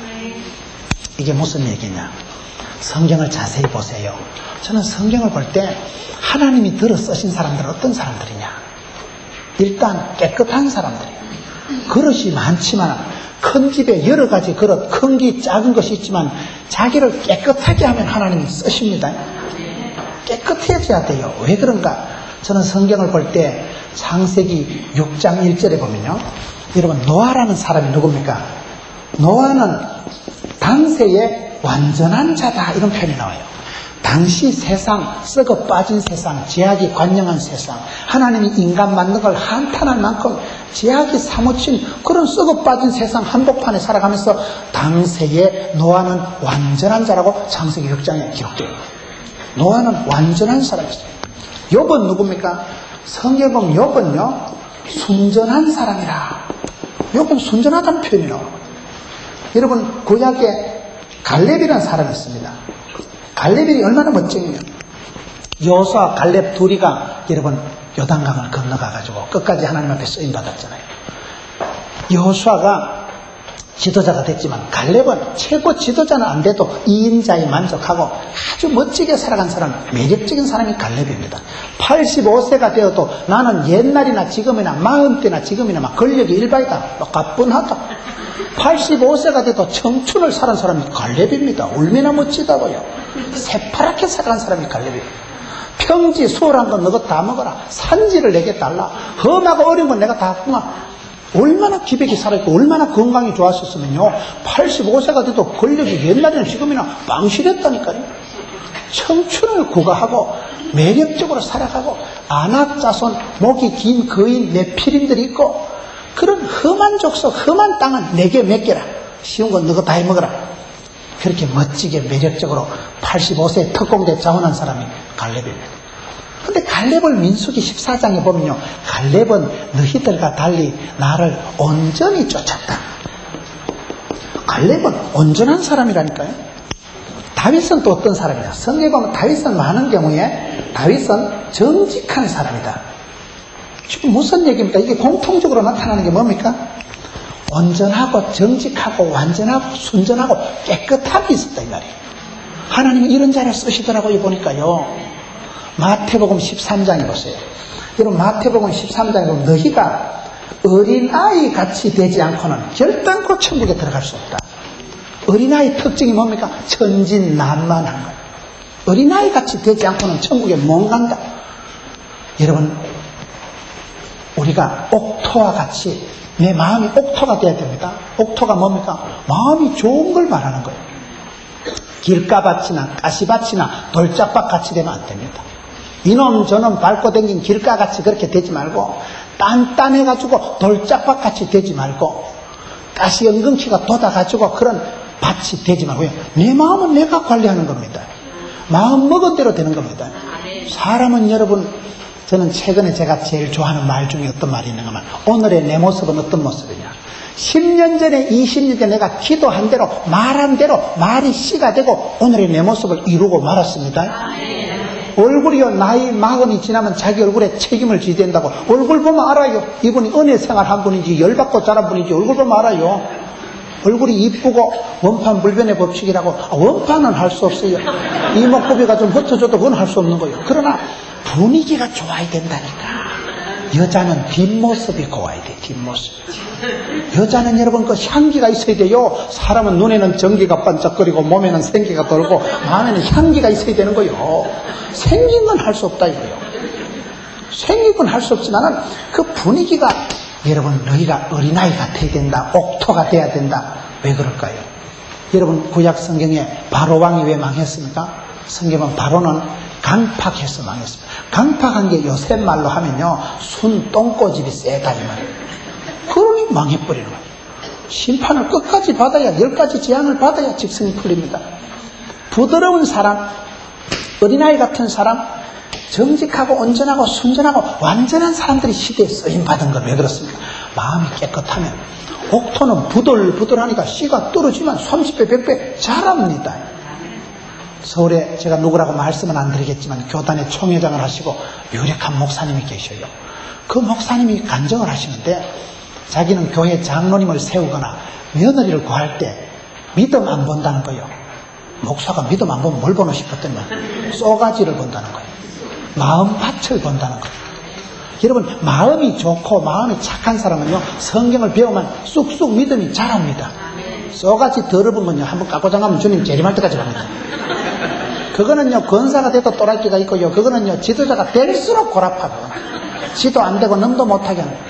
이게 무슨 얘기냐? 성경을 자세히 보세요. 저는 성경을 볼 때 하나님이 들어 쓰신 사람들은 어떤 사람들이냐? 일단 깨끗한 사람들이에요. 그릇이 많지만 큰 집에 여러 가지 그릇, 큰 게 작은 것이 있지만 자기를 깨끗하게 하면 하나님이 쓰십니다. 깨끗해져야 돼요. 왜 그런가? 저는 성경을 볼 때 창세기 6장 1절에 보면요. 여러분 노아라는 사람이 누굽니까? 노아는 당세의 완전한 자다 이런 표현이 나와요. 당시 세상, 썩어 빠진 세상, 제약이 관영한 세상, 하나님이 인간 만든 걸 한탄할 만큼 제약이 사무친 그런 썩어 빠진 세상 한복판에 살아가면서 당세의 노아는 완전한 자라고 창세기 6장에 기록되어 있어요. 노아는 완전한 사람이었어요. 욥은 누굽니까? 성경 보면 욥은요 순전한 사람이라. 욥은 순전하다는 표현이 나와요. 여러분 구약에 갈렙이라는 사람이 있습니다. 갈렙이 얼마나 멋쟁이냐. 여호수아 갈렙 둘이가 여러분 요단강을 건너가가지고 끝까지 하나님 앞에 쓰임받았잖아요. 여호수아가 지도자가 됐지만 갈렙은 최고 지도자는 안 돼도 2인자에 만족하고 아주 멋지게 살아간 사람, 매력적인 사람이 갈렙입니다. 85세가 되어도 나는 옛날이나 지금이나 40대나 지금이나 막 권력이 일바이다, 가뿐하다. 85세가 돼도 청춘을 살은 사람이 갈렙입니다. 얼마나 멋지다고요. 새파랗게 살아간 사람이 갈렙입니다. 평지 수월한 건 너가 다 먹어라. 산지를 내게 달라. 험하고 어려운 건 내가 다 했구나. 얼마나 기백이 살아있고 얼마나 건강이 좋았었으면요 85세가 돼도 권력이 옛날이나 지금이나 빵실했다니까요. 청춘을 구가하고 매력적으로 살아가고 아낙자손 목이 긴 거인 네피림들이 있고 그런 험한 족속 험한 땅은 내게 맡겨라. 쉬운 건 너가 다 해먹어라. 그렇게 멋지게 매력적으로 85세에 특공대 자원한 사람이 갈렙입니다. 근데 갈렙을 민수기 14장에 보면요 갈렙은 너희들과 달리 나를 온전히 쫓았다. 갈렙은 온전한 사람이라니까요. 다윗은 또 어떤 사람이냐? 성경에 보면 다윗은 많은 경우에 다윗은 정직한 사람이다. 지금 무슨 얘기입니까? 이게 공통적으로 나타나는 게 뭡니까? 온전하고 정직하고 완전하고 순전하고 깨끗하게 있었다 이 말이에요. 하나님이 이런 자를 쓰시더라고요. 보니까요 마태복음 13장에 보세요. 여러분 마태복음 13장에 보면 너희가 어린아이 같이 되지 않고는 결단코 천국에 들어갈 수 없다. 어린아이 특징이 뭡니까? 천진난만한 거예요. 어린아이 같이 되지 않고는 천국에 못 간다. 여러분 우리가 옥토와 같이 내 마음이 옥토가 돼야 됩니다. 옥토가 뭡니까? 마음이 좋은 걸 말하는 거예요. 길가밭이나 가시밭이나 돌짝밭 같이 되면 안 됩니다. 이놈 저놈 밟고 댕긴 길가같이 그렇게 되지 말고 단단해가지고 돌짝밭 같이 되지 말고 가시 엉겅퀴가 돋아가지고 그런 밭이 되지 말고요. 내 마음은 내가 관리하는 겁니다. 마음 먹은 대로 되는 겁니다. 사람은 여러분 저는 최근에 제가 제일 좋아하는 말 중에 어떤 말이 있는가 하면 오늘의 내 모습은 어떤 모습이냐. 10년 전에 20년 전에 내가 기도한 대로 말한 대로 말이 씨가 되고 오늘의 내 모습을 이루고 말았습니다. 얼굴이요 나이 40이 지나면 자기 얼굴에 책임을 져야 된다고. 얼굴 보면 알아요. 이분이 은혜 생활한 분인지 열받고 자란 분인지 얼굴 보면 알아요. 얼굴이 이쁘고 원판 불변의 법칙이라고. 원판은 할 수 없어요. 이목구비가 좀 흩어져도 그건 할 수 없는 거예요. 그러나 분위기가 좋아야 된다니까. 여자는 뒷모습이 고와야 돼. 뒷모습. 여자는 여러분 그 향기가 있어야 돼요. 사람은 눈에는 전기가 반짝거리고 몸에는 생기가 돌고 마음에는 향기가 있어야 되는 거예요. 생긴 건 할 수 없다 이거예요. 생긴 건 할 수 없지만은 그 분위기가 여러분 너희가 어린아이 같아야 된다. 옥토가 돼야 된다. 왜 그럴까요? 여러분 구약 성경에 바로왕이 왜 망했습니까? 성경은 바로는 강팍해서 망했습니다. 강팍한 게 요새 말로 하면요 순 똥꼬집이 세다 이 말이에요. 그러니 망해버리는 거예요. 심판을 끝까지 받아야 10가지 재앙을 받아야 직성이 풀립니다. 부드러운 사람, 어린아이 같은 사람, 정직하고 온전하고 순전하고 완전한 사람들이 시대에 쓰임받은 건 왜 그렇습니까? 마음이 깨끗하면 옥토는 부들부들하니까 씨가 떨어지면 30배 100배 자랍니다. 서울에 제가 누구라고 말씀은 안 드리겠지만 교단의 총회장을 하시고 유력한 목사님이 계셔요. 그 목사님이 간증을 하시는데 자기는 교회 장로님을 세우거나 며느리를 구할 때 믿음 안 본다는 거예요. 목사가 믿음 안 보면 뭘 보나 싶었더니 쏘가지를 본다는 거예요. 마음밭을 본다는 거예요. 여러분 마음이 좋고 마음이 착한 사람은요 성경을 배우면 쑥쑥 믿음이 자랍니다. 쏘가지 더러운 건요 한번 깎고 장가면 주님 재림할 때까지 갑니다. 그거는요 권사가 돼도 또라이끼가 있고요 그거는요 지도자가 될수록 고라파고 지도 안 되고 넘도 못하게 하는 거예요.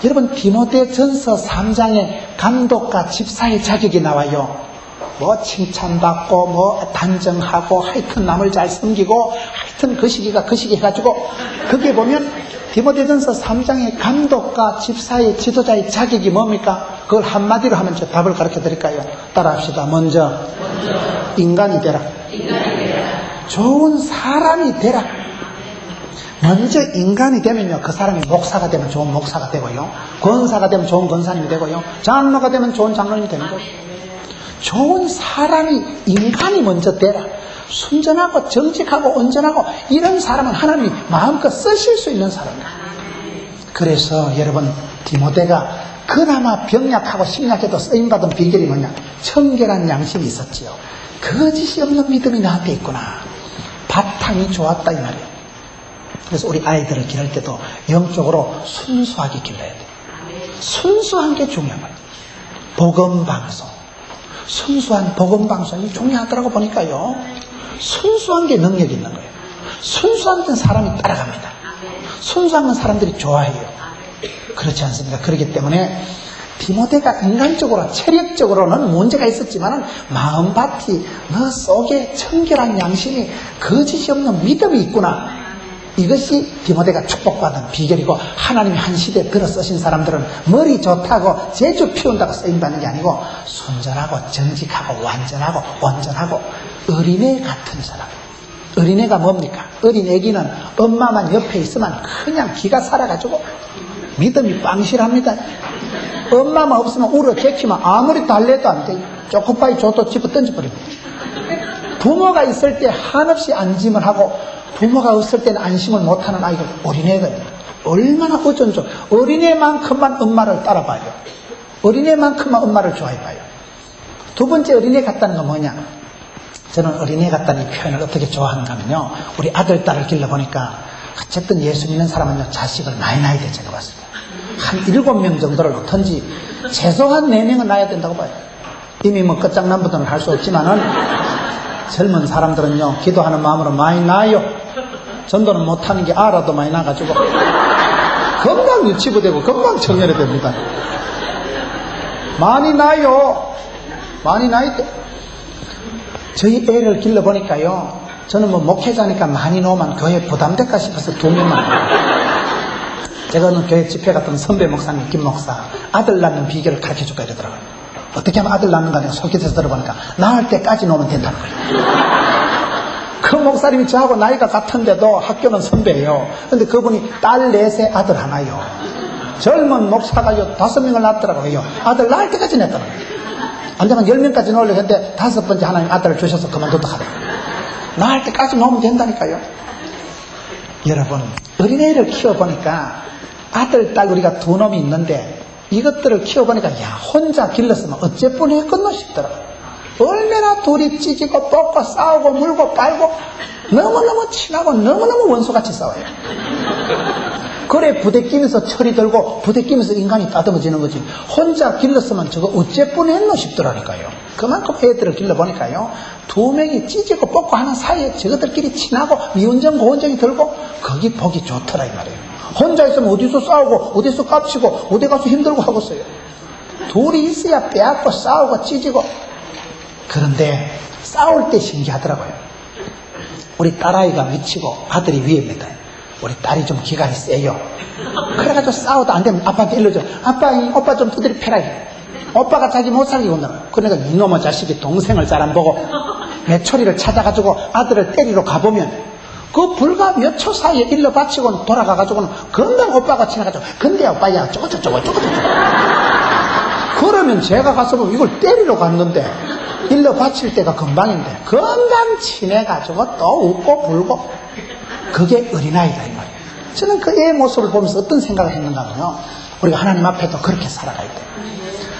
여러분 디모데전서 3장에 감독과 집사의 자격이 나와요. 뭐 칭찬받고 뭐 단정하고 하여튼 남을 잘 섬기고 하여튼 그 시기가 그 시기 해가지고 거기에 보면 디모데전서 3장의 감독과 집사의 지도자의 자격이 뭡니까? 그걸 한마디로 하면 저 답을 가르쳐 드릴까요? 따라합시다. 먼저 인간이 되라. 좋은 사람이 되라. 먼저 인간이 되면요 그 사람이 목사가 되면 좋은 목사가 되고요 권사가 되면 좋은 권사님이 되고요 장로가 되면 좋은 장로님이 되는 거예요. 좋은 사람이 인간이 먼저 되라. 순전하고 정직하고 온전하고 이런 사람은 하나님이 마음껏 쓰실 수 있는 사람이다. 그래서 여러분 디모데가 그나마 병약하고 심약해도 쓰임받은 비결이 뭐냐? 청결한 양심이 있었지요. 거짓이 없는 믿음이 나한테 있구나. 바탕이 좋았다 이 말이에요. 그래서 우리 아이들을 기를 때도 영적으로 순수하게 길러야 돼요. 순수한 게 중요한 거예요. 복음방송. 순수한 복음방송이 중요하더라고 보니까요. 순수한 게 능력이 있는 거예요. 순수한 건 사람이 따라갑니다. 순수한 건 사람들이 좋아해요. 그렇지 않습니까? 그렇기 때문에 디모데가 인간적으로 체력적으로는 문제가 있었지만 마음밭이 너 속에 청결한 양심이 거짓이 없는 믿음이 있구나. 이것이 디모데가 축복받은 비결이고 하나님이 한 시대에 들어 쓰신 사람들은 머리 좋다고 제주 피운다고 쓰임받는 게 아니고 순전하고 정직하고 완전하고 온전하고 어린애 같은 사람. 어린애가 뭡니까? 어린 애기는 엄마만 옆에 있으면 그냥 기가 살아가지고 믿음이 빵실합니다. 엄마만 없으면 울어 개키면 아무리 달래도 안 돼요. 초코파이 줘도 집어 던져버립니다. 부모가 있을 때 한없이 안심을 하고 부모가 없을 때는 안심을 못하는 아이들, 어린애들 얼마나 어쩐죠. 어린애만큼만 엄마를 따라봐요. 어린애만큼만 엄마를 좋아해봐요. 두 번째 어린애 같다는 건 뭐냐? 저는 어린애 같다는 이 표현을 어떻게 좋아하는가 하면요, 우리 아들, 딸을 길러보니까 어쨌든 예수 믿는 사람은요 자식을 많이 낳아야 돼. 제가 봤습니다. 한 7명 정도를 넣던지 최소한 4명은 낳아야 된다고 봐요. 이미 뭐 끝장난부터는 할 수 없지만은 젊은 사람들은요 기도하는 마음으로 많이 낳아요. 전도는 못하는 게 알아도 많이 나가지고 금방 유치부되고 금방 청년이 됩니다. 많이 낳아요. 많이 낳아야 돼. 저희 애를 길러보니까요, 저는 뭐 목회자니까 많이 놓으면 교회 부담될까 싶어서 2명만. 제가 어느 교회 집회 갔던 선배 목사님 김 목사 아들 낳는 비결을 가르쳐줄까 이러더라고요. 어떻게 하면 아들 낳는가 내가 솔깃해서 들어보니까 낳을 때까지 놓으면 된다는 거예요. 그 목사님이 저하고 나이가 같은데도 학교는 선배예요. 근데 그분이 딸 넷에 아들 하나요. 젊은 목사가요 5명을 낳더라고요. 아들 낳을 때까지 냈더라고요. 안 되면 10명까지 넣으려고 했는데 5번째 하나님 아들을 주셔서 그만뒀다 하더라고요. 낳을 때까지 놓으면 된다니까요. 여러분, 어린애를 키워보니까 아들, 딸 우리가 2놈이 있는데 이것들을 키워보니까 야, 혼자 길렀으면 어째 뻔했겠노 싶더라고요. 얼마나 둘이 찢고 뽑고 싸우고 물고 빨고 너무너무 친하고 너무너무 원수같이 싸워요. 그래 부대끼면서 철이 들고 부대끼면서 인간이 따듬어지는 거지. 혼자 길렀으면 저거 어째 뻔했노 싶더라니까요. 그만큼 애들을 길러보니까요, 2명이 찢고 뽑고 하는 사이에 저것들끼리 친하고 미운정 고운정이 들고 거기 보기 좋더라 이 말이에요. 혼자 있으면 어디서 싸우고 어디서 깝치고 어디 가서 힘들고 하고 있어요. 둘이 있어야 빼앗고 싸우고 찢고. 그런데 싸울 때 신기하더라고요. 우리 딸아이가 미치고 아들이 위에입니다. 우리 딸이 좀 기간이 세요. 그래가지고 싸워도 안 되면 아빠한테 일러줘. 아빠, 오빠 좀 두드려 패라. 오빠가 자기 못 살게 온다. 그러니까 이놈의 자식이 동생을 잘 안 보고 매초리를 찾아가지고 아들을 때리러 가보면 그 불과 몇 초 사이에 일러 바치고는 돌아가가지고는 금방 오빠가 지나가지고 근데 오빠야 저거 그러면 제가 가서 보면 이걸 때리러 갔는데 일러 바칠 때가 금방인데 금방 친해가지고 또 웃고 불고. 그게 어린아이다 이 말이에요. 저는 그 애의 모습을 보면서 어떤 생각을 했는가 하면요, 우리가 하나님 앞에도 그렇게 살아가야 돼요.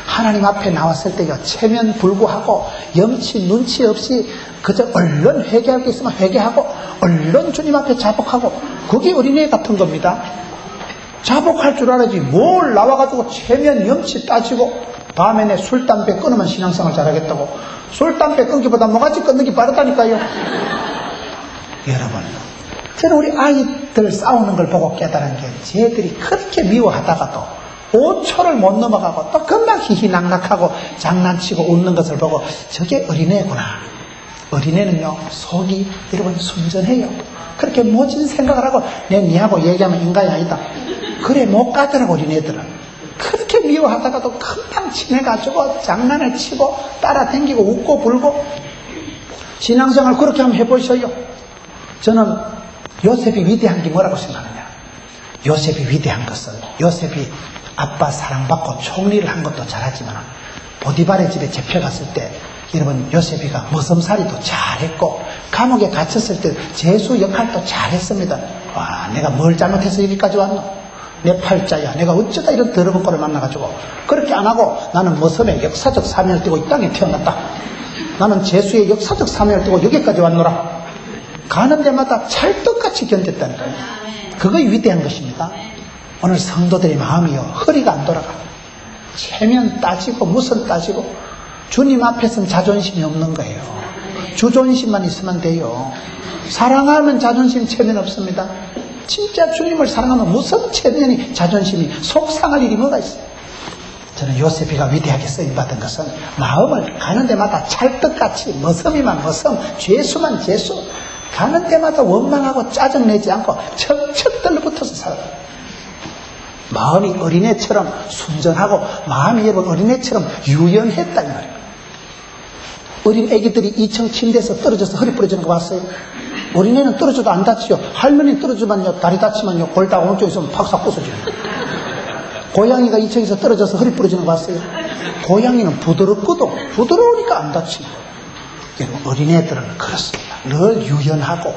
하나님 앞에 나왔을 때요, 체면 불구하고 염치 눈치 없이 그저 얼른 회개할 게 있으면 회개하고 얼른 주님 앞에 자복하고, 그게 어린애 같은 겁니다. 자복할 줄 알아야지 뭘 나와가지고 체면 염치 따지고 밤에 술 담배 끊으면 신앙생활 잘하겠다고. 술 담배 끊기보다 뭐가지 끊는 게 빠르다니까요. 여러분, 저는 우리 아이들 싸우는 걸 보고 깨달은 게, 쟤들이 그렇게 미워하다가도 5초를 못 넘어가고 또 금방 희희낙낙하고 장난치고 웃는 것을 보고 저게 어린애구나. 어린애는요, 속이 여러분 순전해요. 그렇게 모진 생각을 하고 내 니하고 얘기하면 인간이 아니다. 그래 못 가더라고. 어린애들은 그렇게 미워하다가도 금방 친해가지고 장난을 치고 따라다니고 웃고 불고. 신앙생활 그렇게 한번 해보셔요. 저는 요셉이 위대한 게 뭐라고 생각하느냐. 요셉이 위대한 것은, 요셉이 아빠 사랑받고 총리를 한 것도 잘하지만 보디발의 집에 잡혀갔을 때 여러분 요셉이가 머슴살이도 잘했고 감옥에 갇혔을 때 제수 역할도 잘했습니다. 와, 내가 뭘 잘못해서 여기까지 왔노? 내 팔자야, 내가 어쩌다 이런 더러운 꼴을 만나가지고. 그렇게 안 하고 나는 머슴의 역사적 사명을 띠고 이 땅에 태어났다. 나는 제수의 역사적 사명을 띠고 여기까지 왔노라. 가는 데마다 찰떡같이 견뎠다니까요. 그거 위대한 것입니다. 오늘 성도들의 마음이요, 허리가 안 돌아가. 체면 따지고 무슨 따지고. 주님 앞에서는 자존심이 없는 거예요. 주존심만 있으면 돼요. 사랑하면 자존심, 체면 없습니다. 진짜 주님을 사랑하면 무슨 체면이, 자존심이, 속상할 일이 뭐가 있어요. 저는 요셉이가 위대하게 쓰임받은 것은 마음을 가는 데마다 찰떡같이 머슴이만 머슴, 죄수만 죄수, 가는 데마다 원망하고 짜증내지 않고 척척 들러붙어서 살아요. 마음이 어린애처럼 순전하고 마음이 여러분 어린애처럼 유연했다 이 말이에요. 어린 애기들이 2층 침대에서 떨어져서 허리 부러지는 거 봤어요? 어린애는 떨어져도 안 다치요. 할머니 떨어지면요, 다리 다치면요, 골다가 오른쪽에 있으면 팍싹 부서져요. 고양이가 2층에서 떨어져서 허리 부러지는 거 봤어요? 고양이는 부드럽거든. 부드러우니까 안 다치고. 여러분, 어린애들은 그렇습니다. 늘 유연하고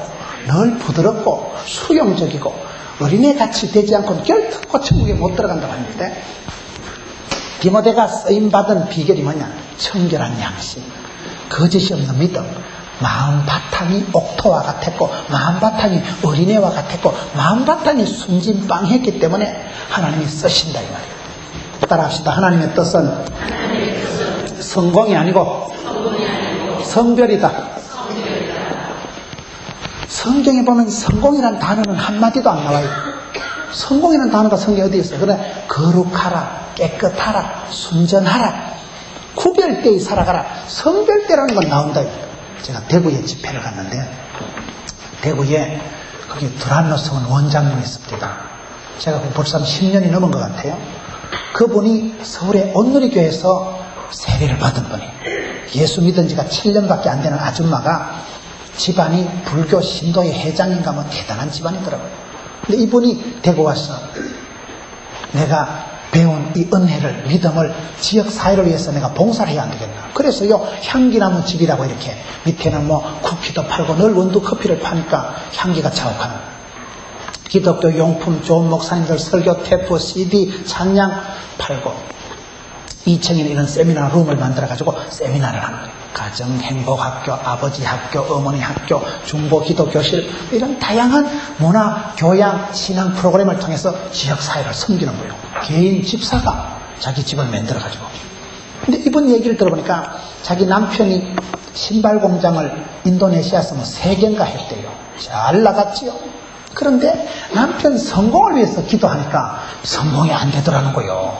늘 부드럽고 수용적이고 어린애같이 되지 않고는 결코 천국에 못 들어간다고 하는데, 디모데가 쓰임받은 비결이 뭐냐? 청결한 양심, 거짓이 없는 믿음, 마음 바탕이 옥토와 같았고 마음 바탕이 어린애와 같았고 마음 바탕이 순진빵했기 때문에 하나님이 쓰신다 이 말이에요. 따라합시다. 하나님의 뜻은 성공이 아니고 성별이다. 성경에 보면 성공이라는 단어는 한마디도 안 나와요. 성공이라는 단어가 성경에 어디 있어요? 그래, 거룩하라, 깨끗하라, 순전하라, 구별되이 살아가라, 성별대라는 건 나온다. 제가 대구에 집회를 갔는데, 대구에 거기 두란노성은 원장님이 있습니다. 제가 벌써 10년이 넘은 것 같아요. 그분이 서울의 온누리교회에서 세례를 받은 분이, 예수 믿은 지가 7년밖에 안 되는 아줌마가 집안이 불교 신도의 회장인가 뭐 대단한 집안이더라고요. 근데 이분이 대구 와서 내가 배운 이 은혜를, 믿음을 지역사회를 위해서 내가 봉사를 해야 안 되겠나. 그래서요, 향기나무 집이라고 이렇게 밑에는 뭐 쿠키도 팔고 늘 원두커피를 파니까 향기가 자욱하는 기독교 용품, 좋은 목사님들 설교 테이프, CD, 찬양 팔고 2층에는 이런 세미나 룸을 만들어가지고 세미나를 하는 거예요. 가정, 행복학교, 아버지 학교, 어머니 학교, 중보 기도교실 이런 다양한 문화, 교양, 신앙 프로그램을 통해서 지역사회를 섬기는 거예요. 개인 집사가 자기 집을 만들어가지고. 근데 이분 얘기를 들어보니까 자기 남편이 신발 공장을 인도네시아에서 뭐 3개인가 했대요. 잘 나갔지요. 그런데 남편 성공을 위해서 기도하니까 성공이 안 되더라는 거예요.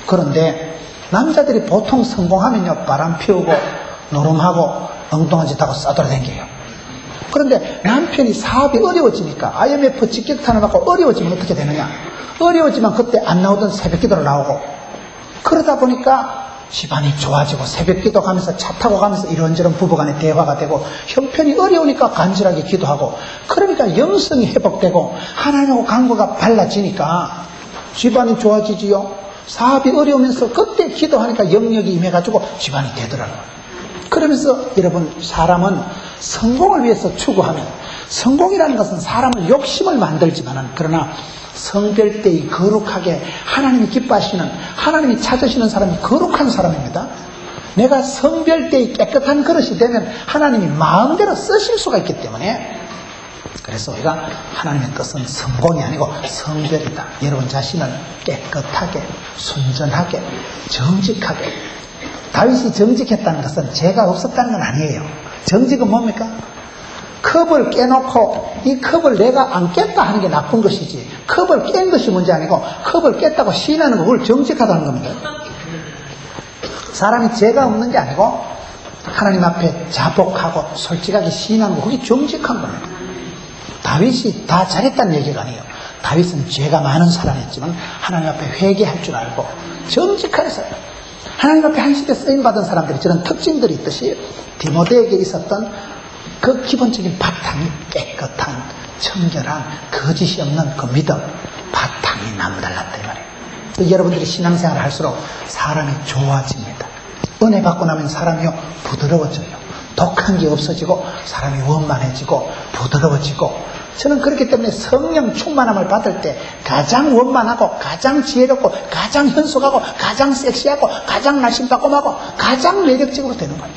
그런데 남자들이 보통 성공하면요, 바람 피우고 노름하고 엉뚱한 짓 하고 싸돌아다녀요. 그런데 남편이 사업이 어려워지니까 IMF 직격탄을 맞고 어려워지면 어떻게 되느냐. 어려워지면 그때 안 나오던 새벽기도를 나오고, 그러다 보니까 집안이 좋아지고 새벽기도 가면서 차 타고 가면서 이런저런 부부간의 대화가 되고, 형편이 어려우니까 간절하게 기도하고, 그러니까 영성이 회복되고 하나님하고 관계가 발라지니까 집안이 좋아지지요. 사업이 어려우면서 그때 기도하니까 영역이 임해가지고 집안이 되더라고요. 그러면서 여러분, 사람은 성공을 위해서 추구하면, 성공이라는 것은 사람을 욕심을 만들지만은, 그러나 성별대의 거룩하게 하나님이 기뻐하시는, 하나님이 찾으시는 사람이 거룩한 사람입니다. 내가 성별대의 깨끗한 그릇이 되면 하나님이 마음대로 쓰실 수가 있기 때문에, 그래서 우리가 하나님의 뜻은 성공이 아니고 성별이다. 여러분 자신을 깨끗하게, 순전하게, 정직하게. 다윗이 정직했다는 것은 죄가 없었다는 건 아니에요. 정직은 뭡니까? 컵을 깨놓고 이 컵을 내가 안 깼다 하는 게 나쁜 것이지, 컵을 깬 것이 문제 아니고 컵을 깼다고 시인하는 거, 그걸 정직하다는 겁니다. 사람이 죄가 없는 게 아니고 하나님 앞에 자복하고 솔직하게 시인하는 거, 그게 정직한 겁니다. 다윗이 다 잘했다는 얘기가 아니에요. 다윗은 죄가 많은 사람이었지만 하나님 앞에 회개할 줄 알고 정직한 사람, 하나님 앞에 한 시대 쓰임받은 사람들이 저런 특징들이 있듯이 디모데에게 있었던 그 기본적인 바탕이 깨끗한, 청결한, 거짓이 없는 그 믿음, 바탕이 남달랐다 이 말이에요. 여러분들이 신앙생활을 할수록 사람이 좋아집니다. 은혜 받고 나면 사람이요 부드러워져요. 독한 게 없어지고 사람이 원만해지고 부드러워지고. 저는 그렇기 때문에 성령 충만함을 받을 때 가장 원만하고 가장 지혜롭고 가장 현숙하고 가장 섹시하고 가장 날씬따꼼하고 가장 매력적으로 되는 거예요.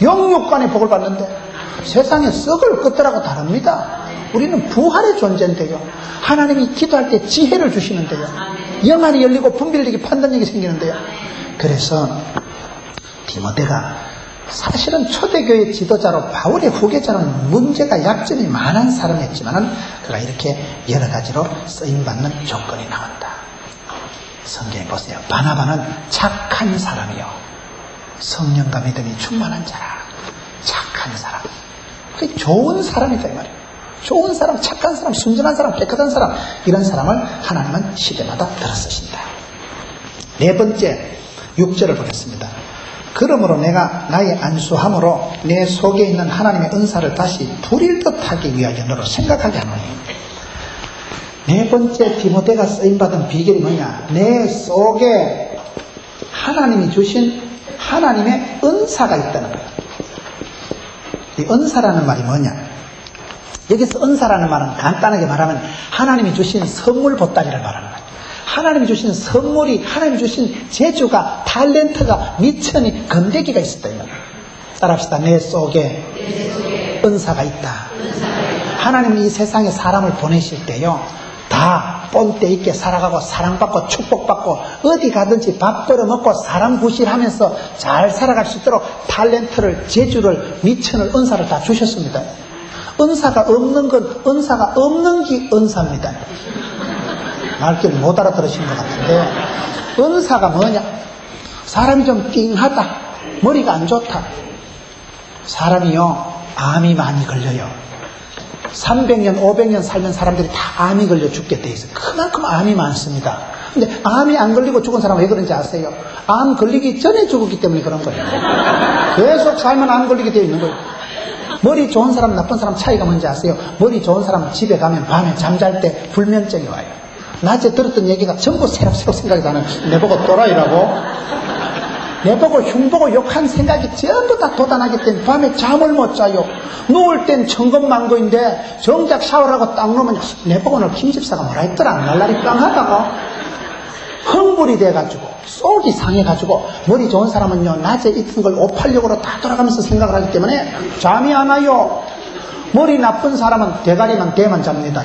영육간의 복을 받는데 세상에 썩을 것들하고 다릅니다. 우리는 부활의 존재인데요, 하나님이 기도할 때 지혜를 주시는데요, 영안이 열리고 분별력이 판단력이 생기는데요. 그래서 디모데가 사실은 초대교회 지도자로 바울의 후계자는 문제가 약점이 많은 사람이었지만은 그가 이렇게 여러 가지로 쓰임받는 조건이 나온다. 성경에 보세요. 바나바는 착한 사람이요, 성령과 믿음이 충만한 자라. 착한 사람, 그게 좋은 사람이다 이 말이에요. 좋은 사람, 착한 사람, 순전한 사람, 깨끗한 사람, 이런 사람을 하나님은 시대마다 들어 쓰신다. 네 번째 6절을 보겠습니다. 그러므로 내가 나의 안수함으로 내 속에 있는 하나님의 은사를 다시 부릴 듯하기 위하여 너로 생각하게 하노니. 네 번째 디모데가 쓰임받은 비결이 뭐냐? 내 속에 하나님이 주신 하나님의 은사가 있다는 거예요. 이 은사라는 말이 뭐냐? 여기서 은사라는 말은 간단하게 말하면 하나님이 주신 선물 보따리를 말하는 거예요. 하나님이 주신 선물이, 하나님이 주신 재주가, 탤런트가, 미천이, 건데기가 있었다 이 말이에요. 따라합시다. 내 속에 은사가 있다. 하나님이 이 세상에 사람을 보내실 때요, 다 본때 있게 살아가고 사랑받고 축복받고 어디 가든지 밥 벌어먹고 사람 구실하면서 잘 살아갈 수 있도록 탤런트를, 재주를, 미천을, 은사를 다 주셨습니다. 은사가 없는 건 은사가 없는 게 은사입니다. 말귀를 못 알아들으시는 것 같은데, 은사가 뭐냐? 사람이 좀 띵하다, 머리가 안 좋다. 사람이요 암이 많이 걸려요. 300년 500년 살면 사람들이 다 암이 걸려 죽게 돼 있어요. 그만큼 암이 많습니다. 근데 암이 안 걸리고 죽은 사람은 왜 그런지 아세요? 암 걸리기 전에 죽었기 때문에 그런 거예요. 계속 살면 암 걸리게 되어 있는 거예요. 머리 좋은 사람, 나쁜 사람 차이가 뭔지 아세요? 머리 좋은 사람은 집에 가면 밤에 잠잘 때 불면증이 와요. 낮에 들었던 얘기가 전부 새록새록 생각이 나는, 내보고 또라이라고? 내보고 흉보고 욕한 생각이 전부 다 돋아나기 때문에 밤에 잠을 못 자요. 누울 땐 천근만근인데 정작 샤워를 하고 딱 놓으면 내보고 오늘 김집사가 뭐라 했더라, 날라리 깡하다고 흥분이 돼가지고 속이 상해가지고. 머리 좋은 사람은요, 낮에 있던 걸 오팔력으로 다 돌아가면서 생각을 하기 때문에 잠이 안 와요. 머리 나쁜 사람은 대가리만 대만 잡니다.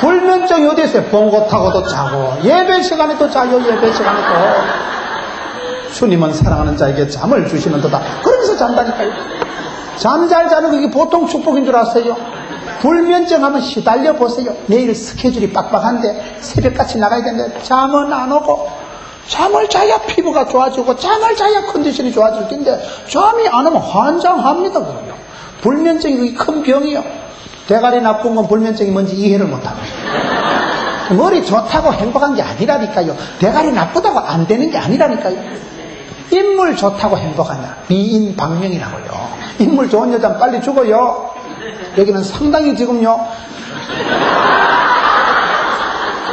불면증이 어디 있어요? 봉고 타고도 자고 예배 시간에도 자요. 예배 시간에도 주님은 사랑하는 자에게 잠을 주시는 도다. 그러면서 잔다니까요. 잠 잘 자는 그게 보통 축복인 줄 아세요? 불면증 하면 시달려 보세요. 내일 스케줄이 빡빡한데 새벽같이 나가야 되는데 잠은 안 오고, 잠을 자야 피부가 좋아지고 잠을 자야 컨디션이 좋아질 텐데 잠이 안 오면 환장합니다. 그러요. 불면증이 그게 큰 병이요. 대가리 나쁜 건 불면증이 뭔지 이해를 못합니다. 머리 좋다고 행복한 게 아니라니까요. 대가리 나쁘다고 안 되는 게 아니라니까요. 인물 좋다고 행복하냐? 미인방명이라고요. 인물 좋은 여자는 빨리 죽어요. 여기는 상당히 지금요,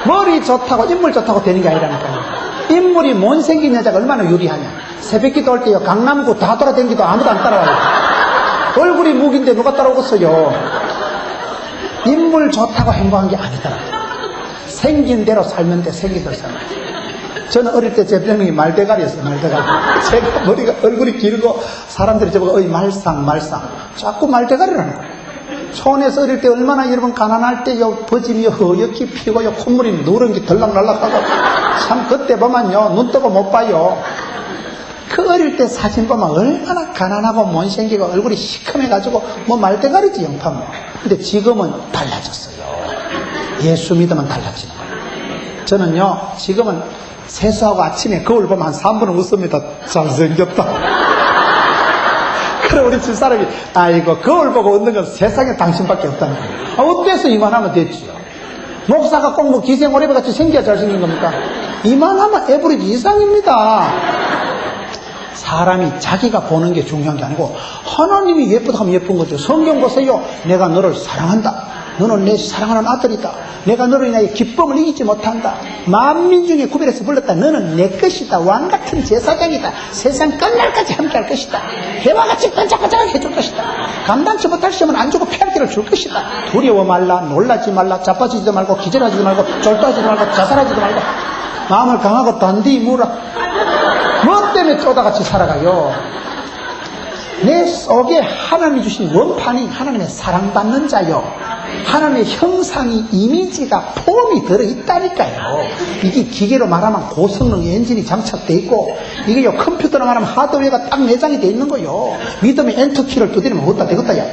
머리 좋다고 인물 좋다고 되는 게 아니라니까요. 인물이 못생긴 여자가 얼마나 유리하냐? 새벽기도 올 때요, 강남구 다 돌아다니기도 아무도 안 따라와요. 얼굴이 무기인데 누가 따라오겠어요? 인물 좋다고 행복한 게 아니더라고요. 생긴 대로 살면 돼. 생긴 대로 살면 돼. 저는 어릴 때 제 별명이 말대가리였어요. 말대가리. 제가 머리가, 얼굴이 길고 사람들이 저보고 어이 말상 자꾸 말대가리라는 거예요. 촌에서 어릴 때 얼마나 여러분 가난할 때요, 버짐이 허옇게 피고요, 콧물이 누런 게 덜락날락하고, 참 그때 보면요, 눈 뜨고 못 봐요. 그 어릴 때 사진 보면 얼마나 가난하고 못생기고 얼굴이 시커매가지고 뭐 말대가리지 영판 뭐. 근데 지금은 달라졌어요. 예수 믿으면 달라지는 거예요. 저는요, 지금은 세수하고 아침에 거울 보면 한 3분은 웃습니다. 잘생겼다. 그래, 우리 집사람이, 아이고, 거울 보고 웃는 건 세상에 당신밖에 없다는 거예요. 어때서 이만하면 됐지요? 목사가 꼭 뭐 기생오래비 같이 생겨야 잘생긴 겁니까? 이만하면 에브리지 이상입니다. 사람이 자기가 보는 게 중요한 게 아니고 하나님이 예쁘다 하면 예쁜 거죠. 성경 보세요. 내가 너를 사랑한다. 너는 내 사랑하는 아들이다. 내가 너로 인하여 기쁨을 이기지 못한다. 만민 중에 구별해서 불렀다. 너는 내 것이다. 왕같은 제사장이다. 세상 끝날까지 함께할 것이다. 해와 같이 반짝반짝하게 해줄 것이다. 감당치 못할 시험은 안 주고 피할 길을 줄 것이다. 두려워 말라. 놀라지 말라. 자빠지지도 말고 기절하지도 말고 졸도하지도 말고 자살하지도 말고 마음을 강하고 단디 무라. 뭐 때문에 쪼다같이 살아가요? 내 속에 하나님이 주신 원판이 하나님의 사랑받는 자요. 하나님의 형상이, 이미지가, 폼이 들어있다니까요. 이게 기계로 말하면 고성능 엔진이 장착되어 있고, 이게요, 컴퓨터로 말하면 하드웨어가 딱 내장이 되어 있는 거요. 믿음의 엔터키를 두드리면 어디다 되겠다, 야.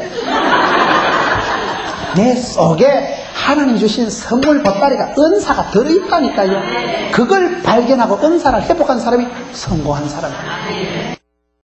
내 속에 하나님 주신 선물 보따리가, 은사가 들어있다니까요. 그걸 발견하고 은사를 회복한 사람이 성공한 사람이에요.